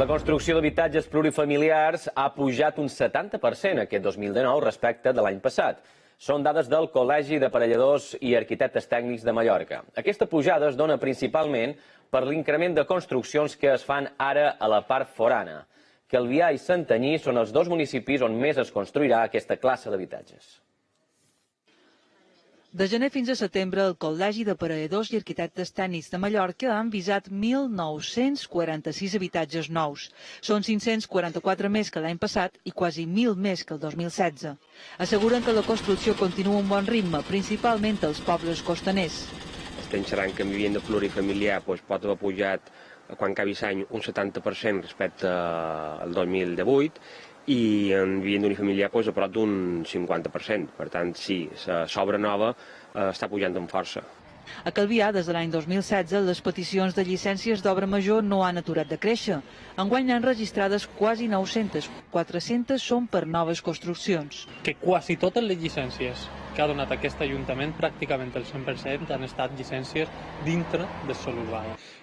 La construcció d'habitatges plurifamiliars ha pujat un 70% aquest 2019 respecte de l'any passat. Són dades del Col·legi d'Aparelladors i Arquitectes Tècnics de Mallorca. Aquesta pujada es dona principalment per l'increment de construccions que es fan ara a la part forana. Calvià i Santanyí són els dos municipis on més es construirà aquesta classe d'habitatges. De gener fins a setembre, el Col·legi d'Aparelladors i Arquitectes Tècnics de Mallorca han visat 1.946 habitatges nous. Són 544 més que l'any passat i quasi 1.000 més que el 2016. Asseguren que la construcció continua a un bon ritme, principalment als pobles costaners. Estem xerrant que en vivenda plurifamiliar pot haver pujat, quan acabi l'any, un 70% respecte al 2018, i en vivenda unifamiliar a prop d'un 50%. Per tant, sí, l'obra nova està pujant amb força. A Calvià, des de l'any 2016, les peticions de llicències d'obra major no han aturat de créixer. Enguany n'han registrades quasi 900, 400 són per noves construccions. Que quasi totes les llicències que ha donat aquest Ajuntament, pràcticament el 100%, han estat llicències dintre del sòl urbà.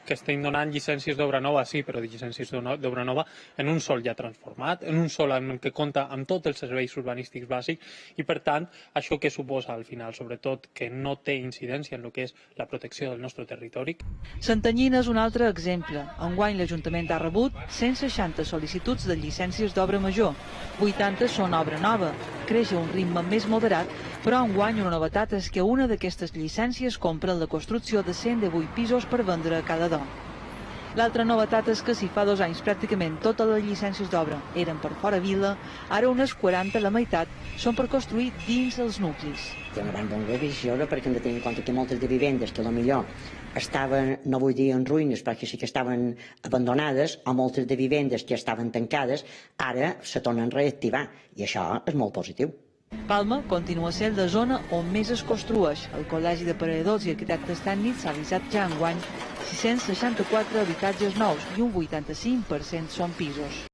Que estem donant llicències d'obra nova, sí, però de llicències d'obra nova en un sòl ja transformat, en un sòl en què compta amb tots els serveis urbanístics bàsics i, per tant, això que suposa al final, sobretot, que no té incidència en el que és la protecció del nostre territori. Santanyí és un altre exemple. Enguany l'Ajuntament ha rebut 160 sol·licituds de llicències d'obra major. 80 són obra nova. Creix a un ritme més moderat, però enguany una novetat és que una d'aquestes llicències compra la construcció de 118 pisos per vendre a cada dona. L'altra novetat és que si fa 2 anys pràcticament totes les llicències d'obra eren per fora vila, ara unes 40, la meitat, són per construir dins els nuclis. Té una gran revisió perquè hem de tenir en compte que moltes de vivendes que potser estaven, no vull dir en ruïnes, perquè sí que estaven abandonades, o moltes de vivendes que estaven tancades, ara se tornen a reactivar, i això és molt positiu. Palma continua sent la zona on més es construeix. El Col·legi d'Aparelladors i Arquitectes Tècnics ha avisat ja enguany 664 habitatges nous i un 85% són pisos.